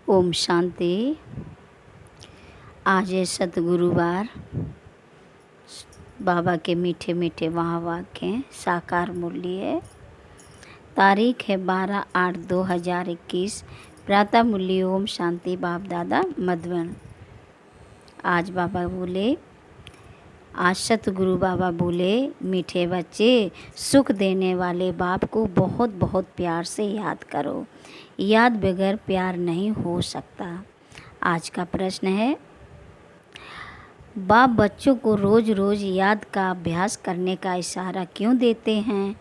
ओम शांति। आज है सतगुरुवार। बाबा के मीठे मीठे महावाक्य साकार मूल्य है। तारीख है 12/8/2021। प्रातः मूल्य ओम शांति। बाप दादा मधुबन। आज बाबा बोले, आज सतगुरु बाबा बोले, मीठे बच्चे, सुख देने वाले बाप को बहुत बहुत प्यार से याद करो। याद बगैर प्यार नहीं हो सकता। आज का प्रश्न है, बाप बच्चों को रोज़ रोज़ याद का अभ्यास करने का इशारा क्यों देते हैं?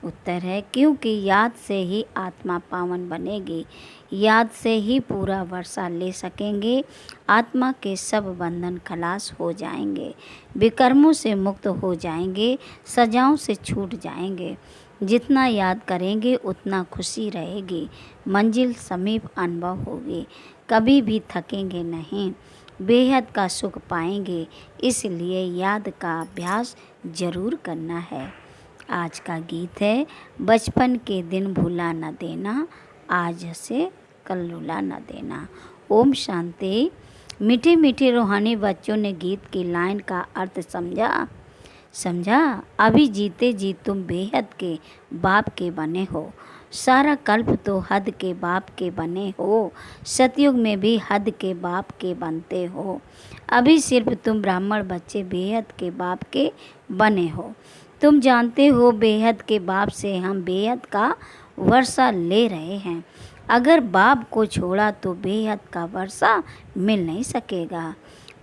उत्तर है, क्योंकि याद से ही आत्मा पावन बनेगी। याद से ही पूरा वर्षा ले सकेंगे। आत्मा के सब बंधन खलास हो जाएंगे। विकर्मों से मुक्त हो जाएंगे। सजाओं से छूट जाएंगे। जितना याद करेंगे उतना खुशी रहेगी। मंजिल समीप अनुभव होगी। कभी भी थकेंगे नहीं। बेहद का सुख पाएंगे। इसलिए याद का अभ्यास जरूर करना है। आज का गीत है, बचपन के दिन भुला न देना, आज से कल रुला न देना। ओम शांति। मीठे मीठे रूहानी बच्चों ने गीत की लाइन का अर्थ समझा। अभी जीते जी तुम बेहद के बाप के बने हो। सारा कल्प तो हद के बाप के बने हो। सतयुग में भी हद के बाप के बनते हो। अभी सिर्फ तुम ब्राह्मण बच्चे बेहद के बाप के बने हो। तुम जानते हो बेहद के बाप से हम बेहद का वर्षा ले रहे हैं। अगर बाप को छोड़ा तो बेहद का वर्षा मिल नहीं सकेगा।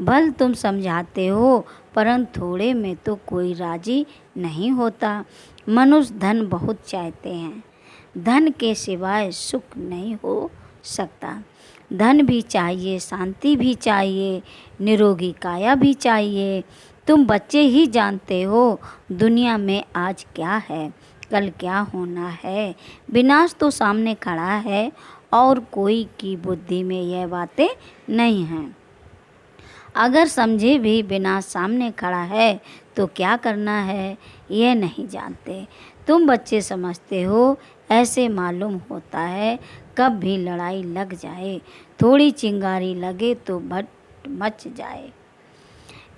भल तुम समझाते हो, परंतु थोड़े में तो कोई राजी नहीं होता। मनुष्य धन बहुत चाहते हैं। धन के सिवाय सुख नहीं हो सकता। धन भी चाहिए, शांति भी चाहिए, निरोगी काया भी चाहिए। तुम बच्चे ही जानते हो दुनिया में आज क्या है, कल क्या होना है। विनाश तो सामने खड़ा है और कोई की बुद्धि में यह बातें नहीं हैं। अगर समझे भी विनाश सामने खड़ा है तो क्या करना है यह नहीं जानते। तुम बच्चे समझते हो, ऐसे मालूम होता है कब भी लड़ाई लग जाए, थोड़ी चिंगारी लगे तो भट मच जाए।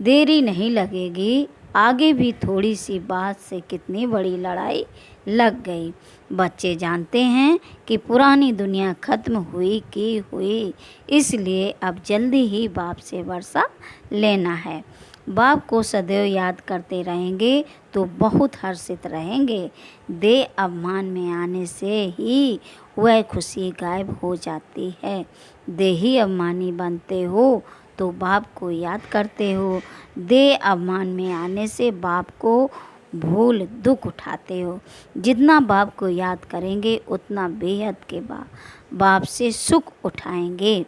देरी नहीं लगेगी। आगे भी थोड़ी सी बात से कितनी बड़ी लड़ाई लग गई। बच्चे जानते हैं कि पुरानी दुनिया खत्म हुई, इसलिए अब जल्दी ही बाप से वर्षा लेना है। बाप को सदैव याद करते रहेंगे तो बहुत हर्षित रहेंगे। देह अभिमान में आने से ही वह खुशी गायब हो जाती है। देही अभिमानी बनते हो तो बाप को याद करते हो। देह अभिमान में आने से बाप को भूल दुख उठाते हो। जितना बाप को याद करेंगे उतना बेहद के बाप से सुख उठाएंगे।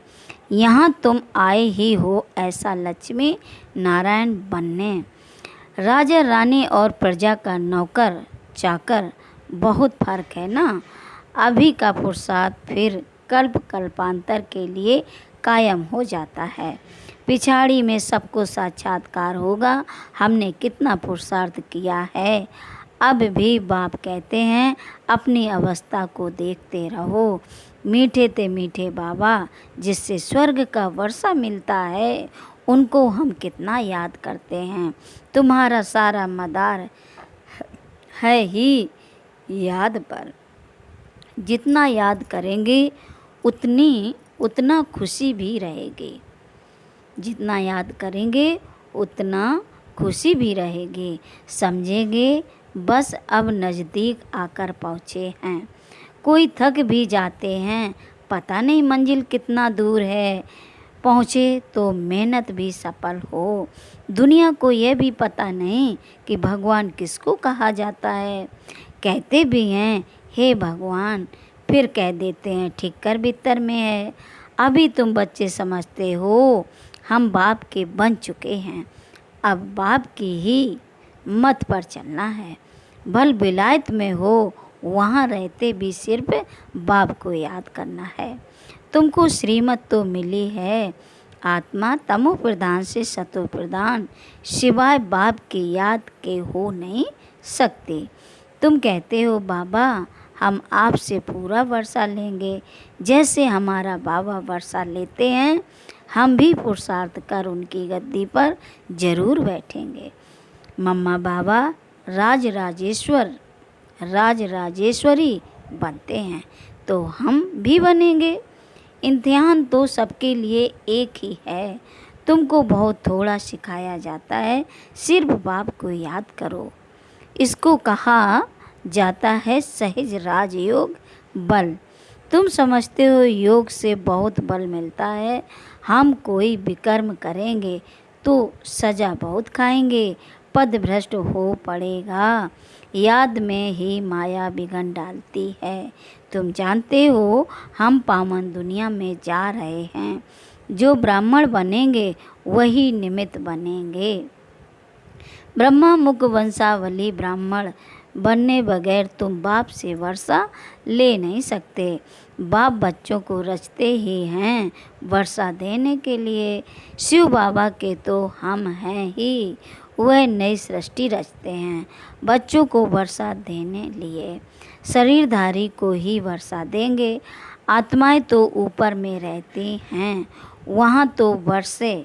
यहाँ तुम आए ही हो ऐसा लक्ष्मी नारायण बनने। राजा रानी और प्रजा का नौकर चाकर बहुत फर्क है ना। अभी का पुरुषार्थ फिर कल्पांतर के लिए कायम हो जाता है। पिछाड़ी में सबको साक्षात्कार होगा। हमने कितना पुरुषार्थ किया है। अब भी बाप कहते हैं, अपनी अवस्था को देखते रहो। मीठे ते मीठे बाबा जिससे स्वर्ग का वर्षा मिलता है, उनको हम कितना याद करते हैं। तुम्हारा सारा मदार है ही याद पर। जितना याद करेंगे उतना खुशी भी रहेगी। जितना याद करेंगे उतना खुशी भी रहेगी। समझेंगे बस अब नज़दीक आकर पहुँचे हैं। कोई थक भी जाते हैं, पता नहीं मंजिल कितना दूर है। पहुँचे तो मेहनत भी सफल हो। दुनिया को यह भी पता नहीं कि भगवान किसको कहा जाता है। कहते भी हैं हे भगवान, फिर कह देते हैं ठिक्कर बित्तर में है। अभी तुम बच्चे समझते हो हम बाप के बन चुके हैं। अब बाप की ही मत पर चलना है। भल विलायत में हो, वहाँ रहते भी सिर्फ बाप को याद करना है। तुमको श्रीमत तो मिली है। आत्मा तमो प्रधान से सतो प्रधान सिवाय बाप की याद के हो नहीं सकते। तुम कहते हो बाबा हम आपसे पूरा वर्षा लेंगे। जैसे हमारा बाबा वर्षा लेते हैं, हम भी पुरुषार्थ कर उनकी गद्दी पर जरूर बैठेंगे। मम्मा बाबा राज राजेश्वरी बनते हैं तो हम भी बनेंगे। इम्तिहान तो सबके लिए एक ही है। तुमको बहुत थोड़ा सिखाया जाता है, सिर्फ बाप को याद करो। इसको कहा जाता है सहज राजयोग बल। तुम समझते हो योग से बहुत बल मिलता है। हम कोई विकर्म करेंगे तो सजा बहुत खाएंगे, पद भ्रष्ट हो पड़ेगा। याद में ही माया बिगन डालती है। तुम जानते हो हम पावन दुनिया में जा रहे हैं। जो ब्राह्मण बनेंगे वही निमित्त बनेंगे। ब्रह्मा मुख वंशावली ब्राह्मण बनने बगैर तुम बाप से वर्षा ले नहीं सकते। बाप बच्चों को रचते ही हैं वर्षा देने के लिए। शिव बाबा के तो हम हैं ही, वह नई सृष्टि रचते हैं बच्चों को वर्षा देने लिए। शरीरधारी को ही वर्षा देंगे। आत्माएं तो ऊपर में रहती हैं, वहाँ तो वर्षे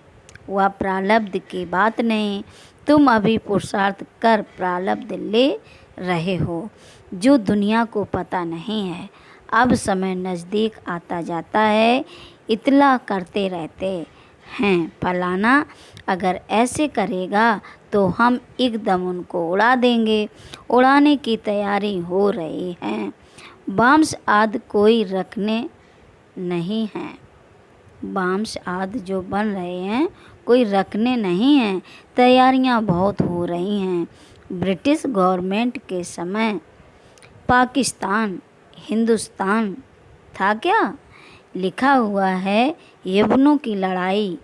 वह प्रारब्ध की बात नहीं। तुम अभी पुरुषार्थ कर प्रारब्ध ले रहे हो, जो दुनिया को पता नहीं है। अब समय नज़दीक आता जाता है, इतला करते रहते हैं फलाना अगर ऐसे करेगा तो हम एकदम उनको उड़ा देंगे। उड़ाने की तैयारी हो रही है। बांस आदि कोई रखने नहीं है। बांस आदि जो बन रहे हैं कोई रखने नहीं हैं। तैयारियां बहुत हो रही हैं। ब्रिटिश गवर्नमेंट के समय पाकिस्तान हिंदुस्तान था क्या? लिखा हुआ है यवनों की लड़ाई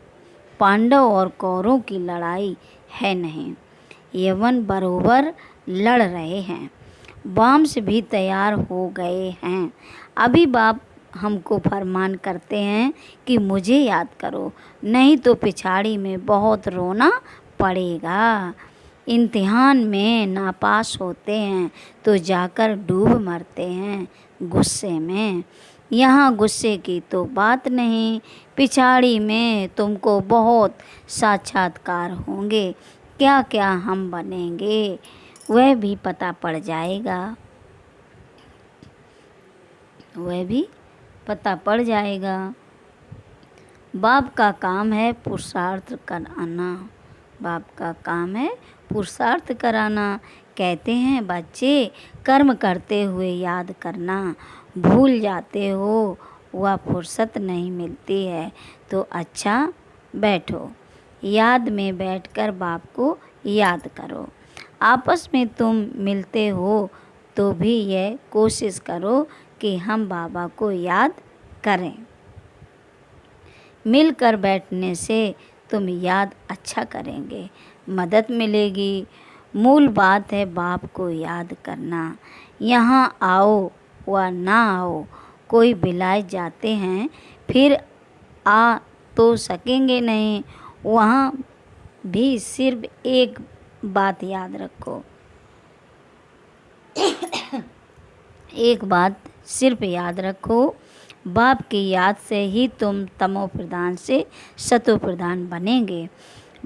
पांडव और कौरवों की लड़ाई है नहीं। यवन बरोबर लड़ रहे हैं। बांस भी तैयार हो गए हैं। अभी बाप हमको फरमान करते हैं कि मुझे याद करो, नहीं तो पिछाड़ी में बहुत रोना पड़ेगा। इम्तिहान में नापास होते हैं तो जाकर डूब मरते हैं गुस्से में। यहाँ गुस्से की तो बात नहीं, पिछाड़ी में तुमको बहुत साक्षात्कार होंगे। क्या क्या हम बनेंगे वह भी पता पड़ जाएगा। वह भी पता पड़ जाएगा। बाप का काम है पुरुषार्थ कराना। बाप का काम है पुरुषार्थ कराना। कहते हैं बच्चे कर्म करते हुए याद करना। भूल जाते हो, वह फुर्सत नहीं मिलती है तो अच्छा बैठो, याद में बैठकर बाप को याद करो। आपस में तुम मिलते हो तो भी यह कोशिश करो कि हम बाबा को याद करें। मिलकर बैठने से तुम याद अच्छा करेंगे, मदद मिलेगी। मूल बात है बाप को याद करना। यहाँ आओ व ना आओ, कोई बिलाए जाते हैं फिर आ तो सकेंगे नहीं। वहाँ भी सिर्फ एक बात याद रखो, एक बात सिर्फ याद रखो, बाप की याद से ही तुम तमो प्रधान से सतो प्रधान बनेंगे।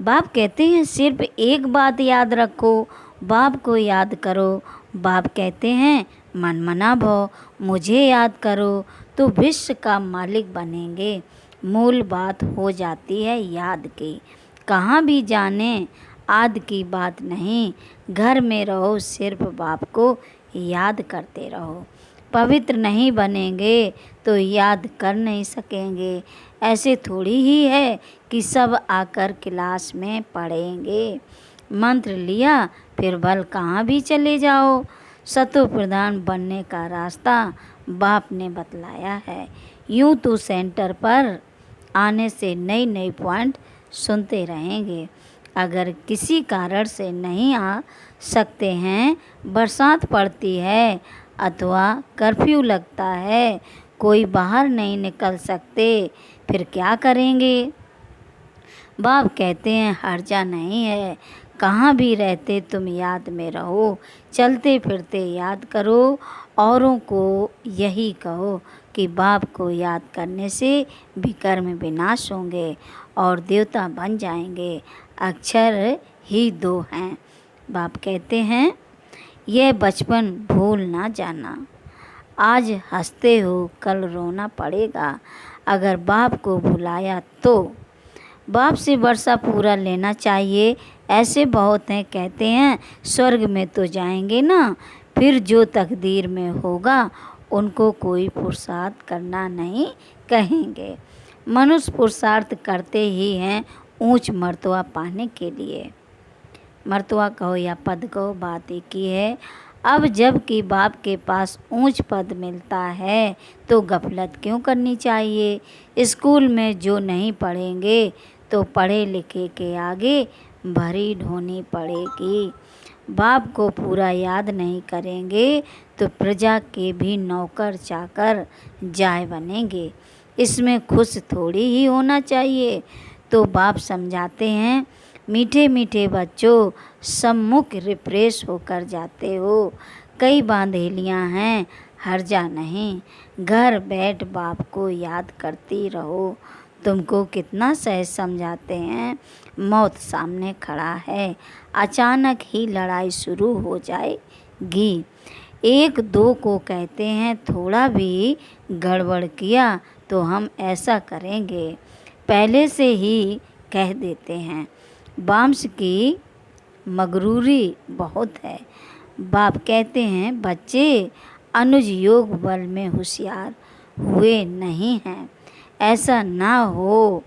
बाप कहते हैं सिर्फ एक बात याद रखो, बाप को याद करो। बाप कहते हैं मन मना भव, मुझे याद करो तो विश्व का मालिक बनेंगे। मूल बात हो जाती है याद की। कहाँ भी जाने आद की बात नहीं। घर में रहो सिर्फ बाप को याद करते रहो। पवित्र नहीं बनेंगे तो याद कर नहीं सकेंगे। ऐसे थोड़ी ही है कि सब आकर क्लास में पढ़ेंगे। मंत्र लिया फिर भल कहाँ भी चले जाओ। सतो प्रधान बनने का रास्ता बाप ने बतलाया है। यूँ तो सेंटर पर आने से नई नई पॉइंट सुनते रहेंगे। अगर किसी कारण से नहीं आ सकते हैं, बरसात पड़ती है अथवा कर्फ्यू लगता है, कोई बाहर नहीं निकल सकते, फिर क्या करेंगे? बाप कहते हैं हर्जा नहीं है, कहाँ भी रहते तुम याद में रहो। चलते फिरते याद करो औरों को यही कहो कि बाप को याद करने से विकर्म विनाश होंगे और देवता बन जाएंगे। अक्षर ही 2 हैं। बाप कहते हैं, यह बचपन भूल ना जाना। आज हंसते हो, कल रोना पड़ेगा अगर बाप को भुलाया तो। बाप से वर्षा पूरा लेना चाहिए। ऐसे बहुत हैं कहते हैं स्वर्ग में तो जाएंगे ना, फिर जो तकदीर में होगा उनको कोई पुरुषार्थ करना नहीं कहेंगे। मनुष्य पुरुषार्थ करते ही हैं ऊंच मर्तबा पाने के लिए। मर्तबा कहो या पद कहो, बात एक ही है। अब जब कि बाप के पास ऊंच पद मिलता है तो गफलत क्यों करनी चाहिए। स्कूल में जो नहीं पढ़ेंगे तो पढ़े लिखे के आगे भरी ढोनी पड़ेगी। बाप को पूरा याद नहीं करेंगे तो प्रजा के भी नौकर चाकर जाय बनेंगे। इसमें खुश थोड़ी ही होना चाहिए। तो बाप समझाते हैं, मीठे मीठे बच्चों, सम्मुख रिफ्रेश होकर जाते हो। कई बांधेलियाँ हैं, हर्जा नहीं। घर बैठ बाप को याद करती रहो। तुमको कितना सहज समझाते हैं। मौत सामने खड़ा है, अचानक ही लड़ाई शुरू हो जाएगी। 1-2 को कहते हैं थोड़ा भी गड़बड़ किया तो हम ऐसा करेंगे, पहले से ही कह देते हैं। बांस की मगरूरी बहुत है। बाप कहते हैं, बच्चे अनुज योग बल में होशियार हुए नहीं हैं। ऐसा ना हो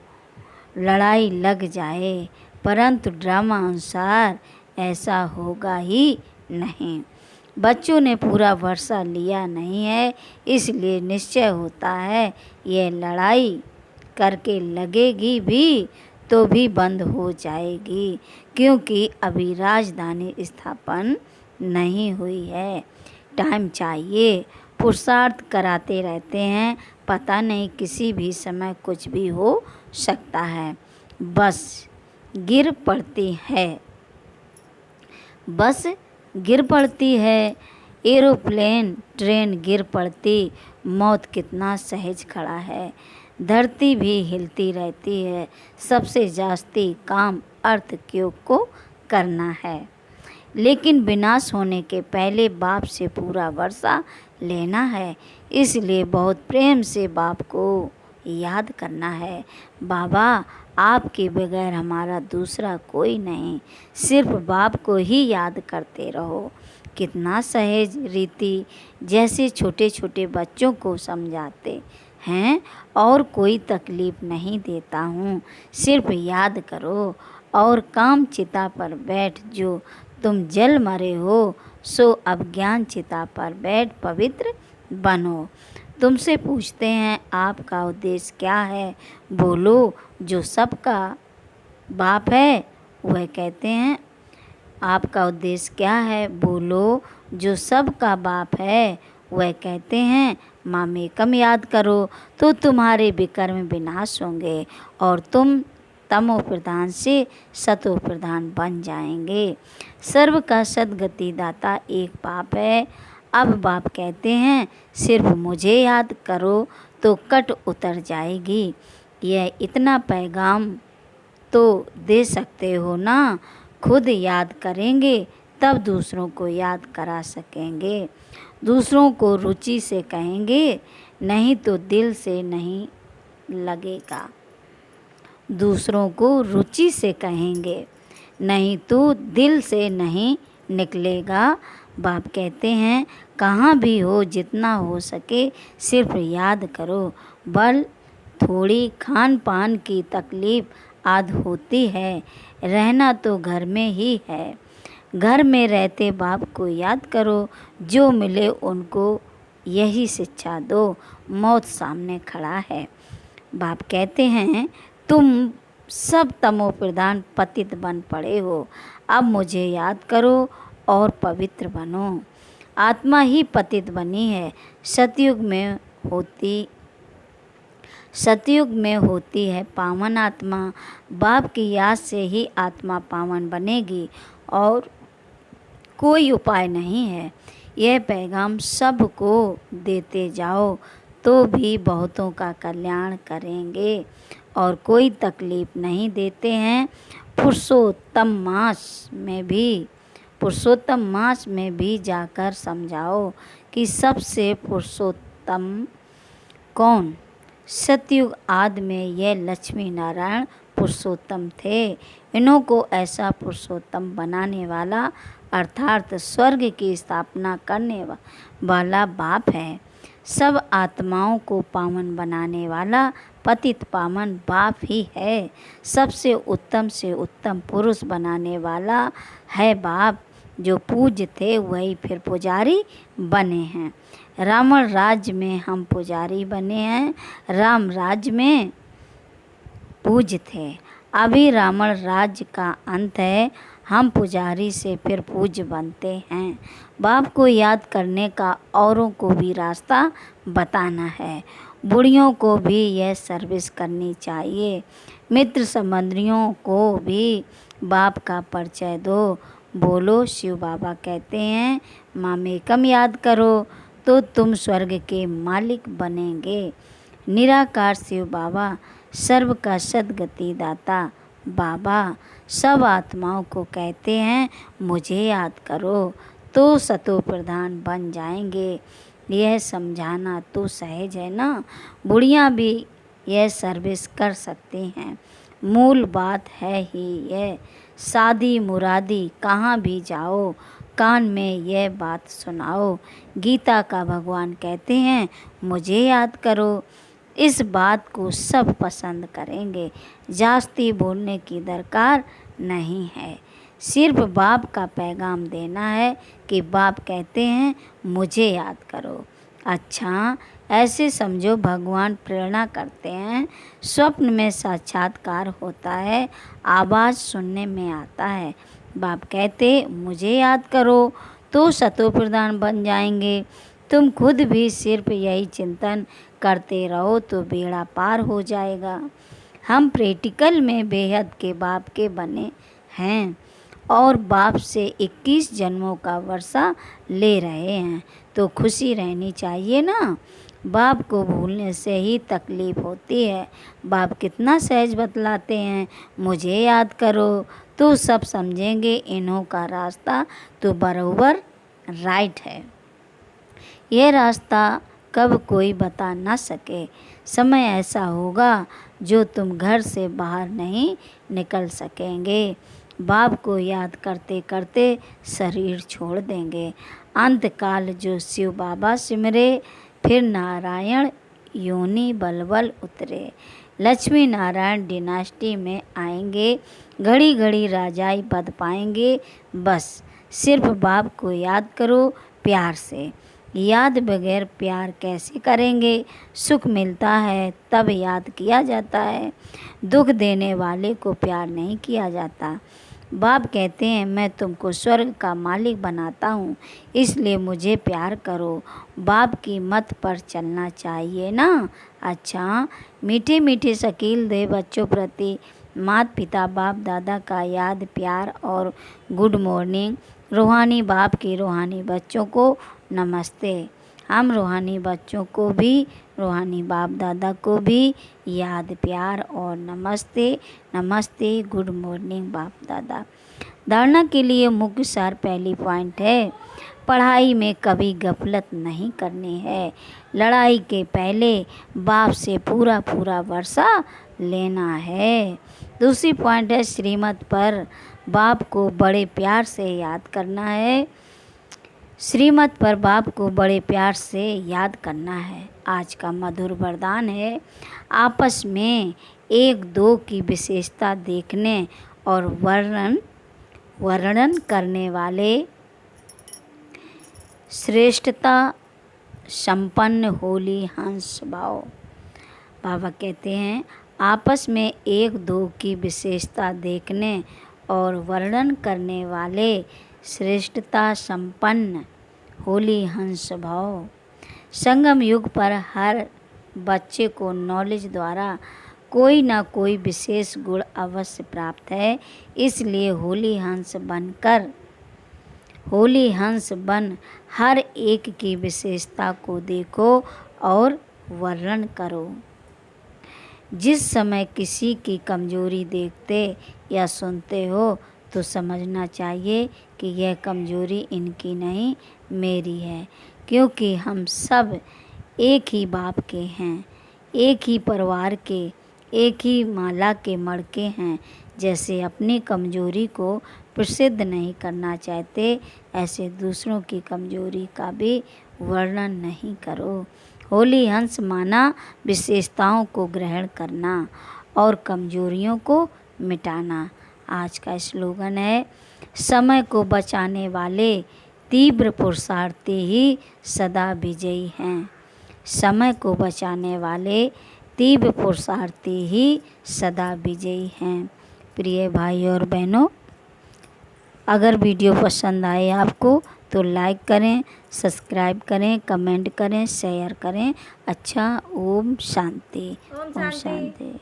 लड़ाई लग जाए, परंतु ड्रामा अनुसार ऐसा होगा ही नहीं। बच्चों ने पूरा वर्षा लिया नहीं है, इसलिए निश्चय होता है ये लड़ाई करके लगेगी भी तो भी बंद हो जाएगी, क्योंकि अभी राजधानी स्थापन नहीं हुई है। टाइम चाहिए। पुरुषार्थ कराते रहते हैं, पता नहीं किसी भी समय कुछ भी हो सकता है। बस गिर पड़ती है, बस गिर पड़ती है। एरोप्लेन ट्रेन गिर पड़ती, मौत कितना सहज खड़ा है। धरती भी हिलती रहती है। सबसे जास्ती काम अर्थ क्यों को करना है, लेकिन विनाश होने के पहले बाप से पूरा वर्षा लेना है। इसलिए बहुत प्रेम से बाप को याद करना है। बाबा, आपके बगैर हमारा दूसरा कोई नहीं, सिर्फ बाप को ही याद करते रहो। कितना सहज रीति, जैसे छोटे छोटे बच्चों को समझाते हैं। और कोई तकलीफ नहीं देता हूँ, सिर्फ याद करो और काम चिता पर बैठ। जो तुम जल मरे हो सो अब ज्ञान चिता पर बैठ पवित्र बनो। तुमसे पूछते हैं आपका उद्देश्य क्या है, बोलो। जो सबका बाप है वह कहते हैं आपका उद्देश्य क्या है, बोलो। जो सबका बाप है वह कहते हैं मामेकम याद करो तो तुम्हारे विकर्म विनाश होंगे और तुम तमो प्रधान से सतो प्रधान बन जाएंगे। सर्व का सद्गति दाता एक बाप है। अब बाप कहते हैं सिर्फ मुझे याद करो तो कट उतर जाएगी। यह इतना पैगाम तो दे सकते हो ना। खुद याद करेंगे तब दूसरों को याद करा सकेंगे। दूसरों को रुचि से कहेंगे, नहीं तो दिल से नहीं लगेगा। दूसरों को रुचि से कहेंगे, नहीं तो दिल से नहीं निकलेगा। बाप कहते हैं कहाँ भी हो, जितना हो सके सिर्फ याद करो। बल थोड़ी खान पान की तकलीफ आद होती है, रहना तो घर में ही है। घर में रहते बाप को याद करो, जो मिले उनको यही शिक्षा दो। मौत सामने खड़ा है। बाप कहते हैं तुम सब तमो प्रधान पतित बन पड़े हो, अब मुझे याद करो और पवित्र बनो। आत्मा ही पतित बनी है। सतयुग में होती है पावन आत्मा। बाप की याद से ही आत्मा पावन बनेगी और कोई उपाय नहीं है। यह पैगाम सबको देते जाओ तो भी बहुतों का कल्याण करेंगे और कोई तकलीफ नहीं देते हैं। पुरुषोत्तम मास में भी जाकर समझाओ कि सबसे पुरुषोत्तम कौन। सतयुग आदि में यह लक्ष्मी नारायण पुरुषोत्तम थे। इन्हों को ऐसा पुरुषोत्तम बनाने वाला अर्थात स्वर्ग की स्थापना करने वाला बाप है। सब आत्माओं को पावन बनाने वाला पतित पावन बाप ही है। सबसे उत्तम से उत्तम पुरुष बनाने वाला है बाप। जो पूज्य थे वही फिर पुजारी बने हैं। रावण राज्य में हम पुजारी बने हैं, राम राज्य में पूज्य थे। अभी रावण राज्य का अंत है, हम पुजारी से फिर पूज्य बनते हैं। बाप को याद करने का औरों को भी रास्ता बताना है। बुढ़ियों को भी यह सर्विस करनी चाहिए। मित्र संबंधियों को भी बाप का परिचय दो। बोलो शिव बाबा कहते हैं, मामेकम याद करो तो तुम स्वर्ग के मालिक बनेंगे। निराकार शिव बाबा सर्व का सद्गति दाता बाबा सब आत्माओं को कहते हैं, मुझे याद करो तो सतो प्रधान बन जाएंगे। यह समझाना तो सहज है ना। बुढ़ियाँ भी यह सर्विस कर सकती हैं। मूल बात है ही यह। शादी मुरादी कहाँ भी जाओ कान में यह बात सुनाओ। गीता का भगवान कहते हैं, मुझे याद करो। इस बात को सब पसंद करेंगे। जास्ती बोलने की दरकार नहीं है। सिर्फ बाप का पैगाम देना है कि बाप कहते हैं, मुझे याद करो। अच्छा, ऐसे समझो भगवान प्रेरणा करते हैं। स्वप्न में साक्षात्कार होता है, आवाज़ सुनने में आता है। बाप कहते, मुझे याद करो तो सतो प्रधान बन जाएंगे। तुम खुद भी सिर्फ यही चिंतन करते रहो तो बेड़ा पार हो जाएगा। हम प्रैक्टिकल में बेहद के बाप के बने हैं और बाप से 21 जन्मों का वर्षा ले रहे हैं, तो खुशी रहनी चाहिए ना। बाप को भूलने से ही तकलीफ होती है। बाप कितना सहज बतलाते हैं, मुझे याद करो तो सब समझेंगे इन्हों का रास्ता तो बराबर राइट है। यह रास्ता कब कोई बता ना सके। समय ऐसा होगा जो तुम घर से बाहर नहीं निकल सकेंगे। बाप को याद करते करते शरीर छोड़ देंगे। अंतकाल जो शिव बाबा सिमरे फिर नारायण योनि बलबल उतरे। लक्ष्मी नारायण डिनास्टी में आएंगे, घड़ी घड़ी राजाई पद पाएंगे। बस सिर्फ बाप को याद करो प्यार से। याद बगैर प्यार कैसे करेंगे। सुख मिलता है तब याद किया जाता है, दुख देने वाले को प्यार नहीं किया जाता। बाप कहते हैं, मैं तुमको स्वर्ग का मालिक बनाता हूँ, इसलिए मुझे प्यार करो। बाप की मत पर चलना चाहिए ना। अच्छा, मीठे मीठे शकील दे बच्चों प्रति माता पिता बाप दादा का याद प्यार और गुड मॉर्निंग। रूहानी बाप की रूहानी बच्चों को नमस्ते। हम रूहानी बच्चों को भी रूहानी बाप दादा को भी याद प्यार और नमस्ते नमस्ते गुड मॉर्निंग बाप दादा। धारणा के लिए मुख्य सार पहली पॉइंट है, पढ़ाई में कभी गफलत नहीं करनी है। लड़ाई के पहले बाप से पूरा वर्षा लेना है। दूसरी पॉइंट है, श्रीमत पर बाप को बड़े प्यार से याद करना है। श्रीमत पर बाप को बड़े प्यार से याद करना है। आज का मधुर वरदान है, आपस में एक दो की विशेषता देखने और वर्णन करने वाले श्रेष्ठता संपन्न होली हंस भाव। बाबा कहते हैं, आपस में एक दो की विशेषता देखने और वर्णन करने वाले श्रेष्ठता संपन्न होली हंस भाव। संगम युग पर हर बच्चे को नॉलेज द्वारा कोई ना कोई विशेष गुण अवश्य प्राप्त है, इसलिए होली हंस बनकर होली हंस बन हर एक की विशेषता को देखो और वर्णन करो। जिस समय किसी की कमजोरी देखते या सुनते हो तो समझना चाहिए कि यह कमजोरी इनकी नहीं मेरी है, क्योंकि हम सब एक ही बाप के हैं, एक ही परिवार के, एक ही माला के मड़के हैं। जैसे अपनी कमजोरी को प्रसिद्ध नहीं करना चाहते, ऐसे दूसरों की कमजोरी का भी वर्णन नहीं करो। होली हंस माना विशेषताओं को ग्रहण करना और कमजोरियों को मिटाना। आज का स्लोगन है, समय को बचाने वाले तीव्र पुरुषार्थी ही सदा विजयी हैं। समय को बचाने वाले तीव्र पुरुषार्थी ही सदा विजयी हैं। प्रिय भाई और बहनों, अगर वीडियो पसंद आए आपको तो लाइक करें, सब्सक्राइब करें, कमेंट करें, शेयर करें। अच्छा, ओम शांति। ओम ओम शांति। शांति।